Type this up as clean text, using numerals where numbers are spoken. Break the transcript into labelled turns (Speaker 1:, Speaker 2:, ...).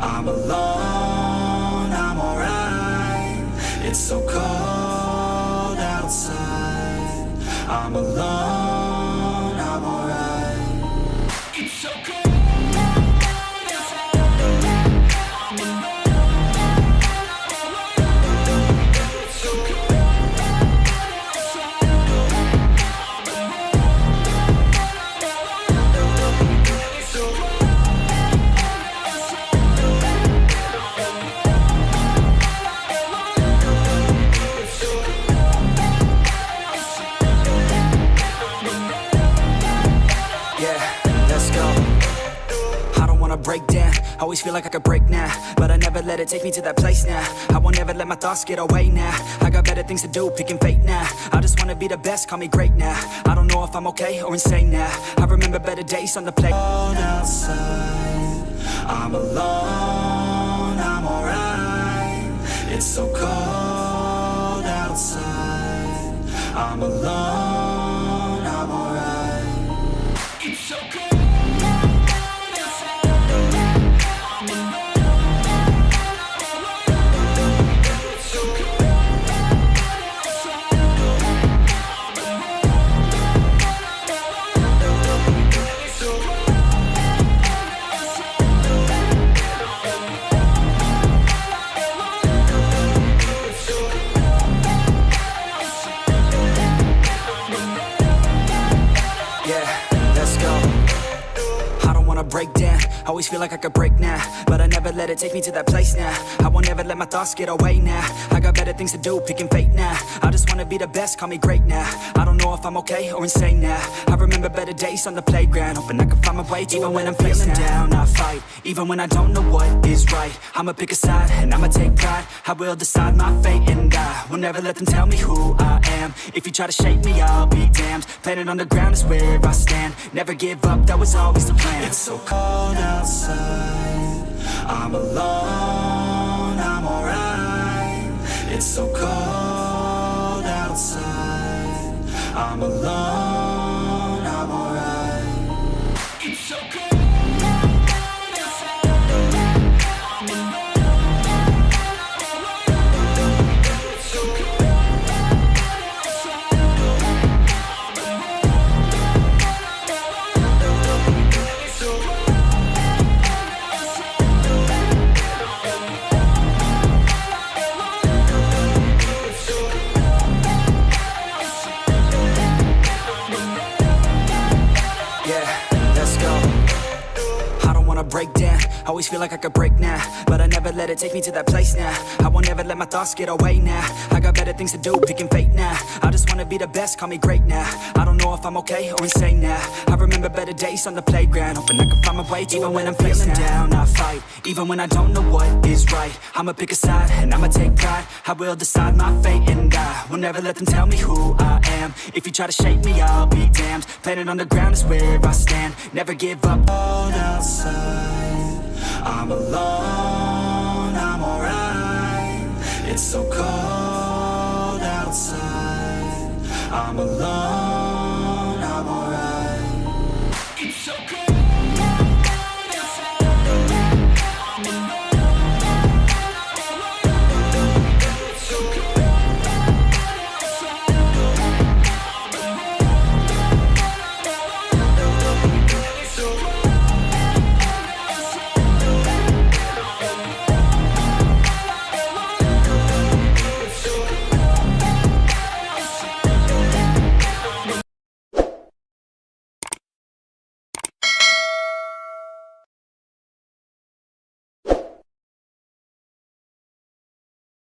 Speaker 1: I'm alone, I'm alright. It's so cold outside. I'm alone, I'm alright. It's so cold. Break down, always feel like I could break now, but I never let it take me to that place now. I won't ever let my thoughts get away now. I got better things to do, picking fate now. I just wanna be the best, call me great now. I don't know if I'm okay or insane now. I remember better days on the plate. Outside, I'm alone, I'm alright. It's so cold outside. I'm alone, I'm alright. It's so cold. Break down, always feel like I could break now, but I never let it take me to that place now. I won't ever let my thoughts get away now. I got better things to do, picking fate now. I just wanna be the best, call me great now. I don't know if I'm okay or insane now. I remember better days on the playground, hoping I can find my way. Even when I'm feeling down, I fight. Even when I don't know what is right, I'ma pick a side and I'ma take pride. I will decide my fate and I will never let them tell me who I am. If you try to shake me, I'll be damned. Planet on the ground is where I stand. Never give up, that was always the plan. It's so cold outside. I'm alone, I'm alright. It's so cold outside. I'm alone, I'm alright. It's so cold. Break down, always feel like I could break now, but I never let it take me to that place now. I won't ever let my thoughts get away now. I got better things to do, picking fate now. I just wanna be the best, call me great now. I don't know if I'm okay or insane now. I remember better days on the playground, hoping I can find my way. Even when I'm feeling down, I fight. Even when I don't know what is right, I'ma pick a side and I'ma take pride. I will decide my fate and I will never let them tell me who I am. If you try to shake me, I'll be damned. Planet on the ground is where I stand. Never give up. Cold outside, I'm alone, I'm alright. It's so cold outside. I'm alone.